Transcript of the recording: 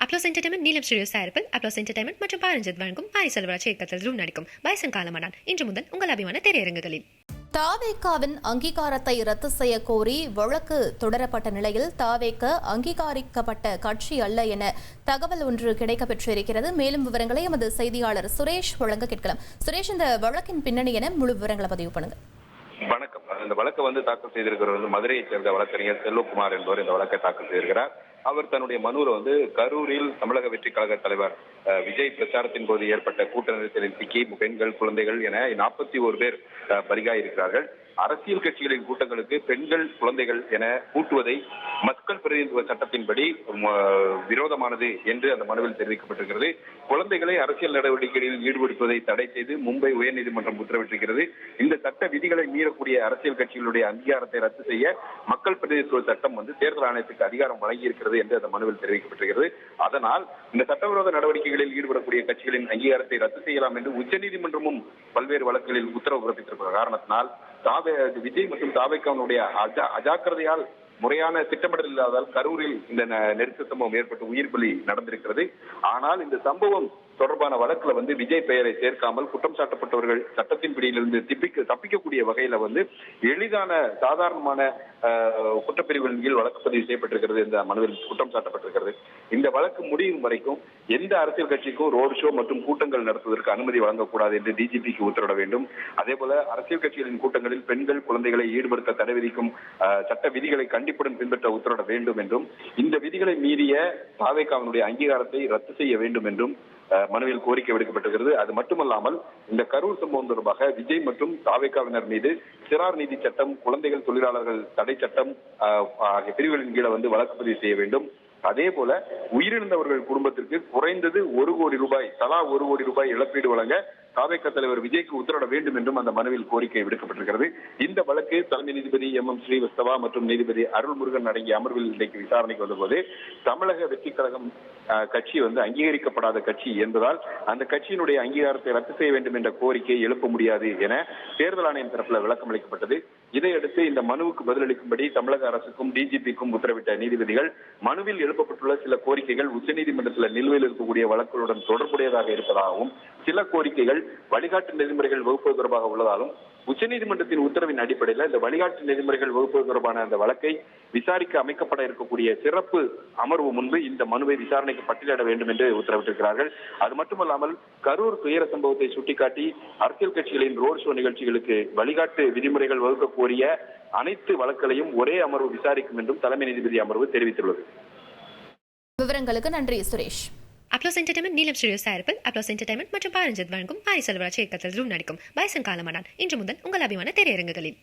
Applause entertainment நீலம் studios தயாரிப்பில் applause entertainment மற்றும் பாரஞ்சித் வழங்கும் பாரி செல்வராஜ் இயக்கத்தில் ரூம் நடிக்கும் பைசன் காலமானான் இன்று முதல் உங்கள் அபிமான திரையரங்குகளில். தாவேகாவின் அங்கீகாரத்தை ரத்து செய்ய கோரி வழக்கு தொடரப்பட்ட நிலையில் தாவேக அங்கீகரிக்கப்பட்ட கட்சி அல்ல என தகவல் ஒன்று கிடைக்கப்பெற்றிருக்கிறது. மேலும் விவரங்களை எமது செய்தியாளர் சுரேஷ் வழங்க கேட்கலாம். சுரேஷ், இந்த வழக்கின் பின்னணி என முழு விவரங்களை பதிவு பண்ணுங்க. வணக்கம். இந்த வழக்கை தாக்கல் செய்திருக்கிறது மதுரையை சேர்ந்த வழக்கறிஞர் செல்வகுமார் என்பவர் இந்த வழக்கை தாக்கல் செய்திருக்கிறார். அவர் தன்னுடைய மனுவில் கரூரில் தமிழக வெற்றி கழக தலைவர் விஜய் பிரச்சாரத்தின் போது ஏற்பட்ட கூட்ட நெரிசலில் சிக்கி பெண்கள், குழந்தைகள் என 41 பேர் பலியாயிருக்கிறார்கள். அரசியல் கட்சிகளின் கூட்டங்களுக்கு பெண்கள், குழந்தைகள் என கூட்டுவதை மக்கள் பிரதிநிதித்துவ சட்டத்தின்படி விரோதமானது என்று அந்த மனுவில் தெரிவிக்கப்பட்டிருக்கிறது. குழந்தைகளை அரசியல் நடவடிக்கைகளில் ஈடுபடுத்துவதை தடை செய்து மும்பை உயர்நீதிமன்றம் உத்தரவிட்டிருக்கிறது. இந்த சட்ட விதிகளை மீறக்கூடிய அரசியல் கட்சிகளுடைய அங்கீகாரத்தை ரத்து செய்ய மக்கள் பிரதிநிதித்துவ சட்டம் தேர்தல் ஆணையத்துக்கு அதிகாரம் வழங்கியிருக்கிறது என்று அந்த மனுவில் தெரிவிக்கப்பட்டிருக்கிறது. அதனால் இந்த சட்டவிரோத நடவடிக்கைகளில் ஈடுபடக்கூடிய கட்சிகளின் அங்கீகாரத்தை ரத்து செய்யலாம் என்று உச்சநீதிமன்றமும் பல்வேறு வழக்குகளில் உத்தரவு பிறப்பித்திருக்கிற காரணத்தினால் விஜய் மற்றும் தாவேகாவினுடைய அஜாக்கிரதையால் முறையான திட்டமிடல் இல்லாதால் கரூரில் இந்த நெரிசல் சம்பவம் ஏற்பட்டு உயிர் பலி நடந்திருக்கிறது. ஆனால் இந்த சம்பவம் தொடர்பான வழக்குல விஜய் பெயரை சேர்க்காமல் குற்றம் சாட்டப்பட்டவர்கள் சட்டத்தின் பிடியிலிருந்து தப்பிக்கக்கூடிய வகையில எளிதான சாதாரணமான குற்றப்பிரிவுகளின் கீழ் வழக்கு பதிவு செய்யப்பட்டிருக்கிறது இந்த மனுவில் குற்றம் சாட்டப்பட்டிருக்கிறது. இந்த வழக்கு முடியும் வரைக்கும் எந்த அரசியல் கட்சிக்கும் ரோடு ஷோ மற்றும் கூட்டங்கள் நடத்துவதற்கு அனுமதி வழங்கக்கூடாது என்று டிஜிபிக்கு உத்தரவிட வேண்டும். அதே போல அரசியல் கட்சிகளின் கூட்டங்களில் பெண்கள், குழந்தைகளை ஈடுபடுத்த தடை விதிக்கும் சட்ட விதிகளை கண்டிப்புடன் பின்பற்ற உத்தரவிட வேண்டும் என்றும், இந்த விதிகளை மீறிய தாவேகாவினுடைய அங்கீகாரத்தை ரத்து செய்ய வேண்டும் என்றும் மனுவில் கோரிக்கை விடுக்கப்பட்டிருக்கிறது. அது மட்டுமல்லாமல் இந்த கரூர் சம்பவம் தொடர்பாக விஜய் மற்றும் தாவேகாவினர் மீது சிறார் நீதி சட்டம், குழந்தைகள் தொழிலாளர்கள் தடை சட்டம் ஆகிய பிரிவுகளின் கீழே வழக்கு பதிவு செய்ய வேண்டும். அதே போல உயிரிழந்தவர்கள் குடும்பத்திற்கு குறைந்தது 1 கோடி ரூபாய், தலா 1 கோடி ரூபாய் இழப்பீடு வழங்க தாவேகா தலைவர் விஜய்க்கு உத்தரவிட வேண்டும் என்றும் அந்த மனுவில் கோரிக்கை விடுக்கப்பட்டிருக்கிறது. இந்த வழக்கு தலைமை நீதிபதி MM ஸ்ரீவஸ்தவா மற்றும் நீதிபதி அருள்முருகன் அடங்கிய அமர்வில் இன்றைக்கு விசாரணைக்கு வந்தபோது தமிழக வெற்றி கழகம் கட்சி அங்கீகரிக்கப்படாத கட்சி என்பதால் அந்த கட்சியினுடைய அங்கீகாரத்தை ரத்து செய்ய வேண்டும் என்ற கோரிக்கையை எழுப்ப முடியாது என தேர்தல் ஆணையம் தரப்பில் விளக்கம் அளிக்கப்பட்டது. இதையடுத்து இந்த மனுவுக்கு பதிலளிக்கும்படி தமிழக அரசுக்கும் டிஜிபிக்கும் உத்தரவிட்ட நீதிபதிகள் மனுவில் எழுப்பப்பட்டுள்ள சில கோரிக்கைகள் உச்சநீதிமன்றத்தில் நிலுவையில் இருக்கக்கூடிய வழக்குகளுடன் தொடர்புடையதாக இருப்பதாகவும், சில கோரிக்கைகள் வழிகாட்டு நெறிமுறைகள் வகுப்பது தொடர்பாக உள்ளதாலும் உச்சநீதிமன்றத்தின் உத்தரவின் அடிப்படையில் இந்த வழிகாட்டு நெறிமுறைகள் வகுப்பது தொடர்பான அந்த வழக்கை விசாரிக்க அமைக்கப்பட இருக்கக்கூடிய சிறப்பு அமர்வு முன்பு இந்த மனுவை விசாரணைக்கு பட்டியலிட வேண்டும் என்று உத்தரவிட்டிருக்கிறார்கள். அது மட்டுமல்லாமல் கரூர் துயர சம்பவத்தை சுட்டிக்காட்டி அரசியல் கட்சிகளின் ரோட் ஷோ நிகழ்ச்சிகளுக்கு வழிகாட்டு விதிமுறைகள் வகுக்க கோரிய அனைத்து வழக்குகளையும் ஒரே அமர்வு விசாரிக்கும் என்றும் தலைமை நீதிபதி அமர்வு தெரிவித்துள்ளது. விவரங்களுக்கு நன்றி சுரேஷ். அப்ளோஸ் என்டர்டைன்மெண்ட் நீலம் ஸ்டுடியோஸ் தயாரிப்பில் அப்ளோஸ் என்டர்டைன்மெண்ட் மற்றும் பாரஞ்சித் வழங்கும் பாரி செல்வராஜ் இயக்கத்தில் ரூம் நடிக்கும் பைசன் காலமானான் இன்று முதல் உங்கள் அபிமான திரையரங்குகளில்.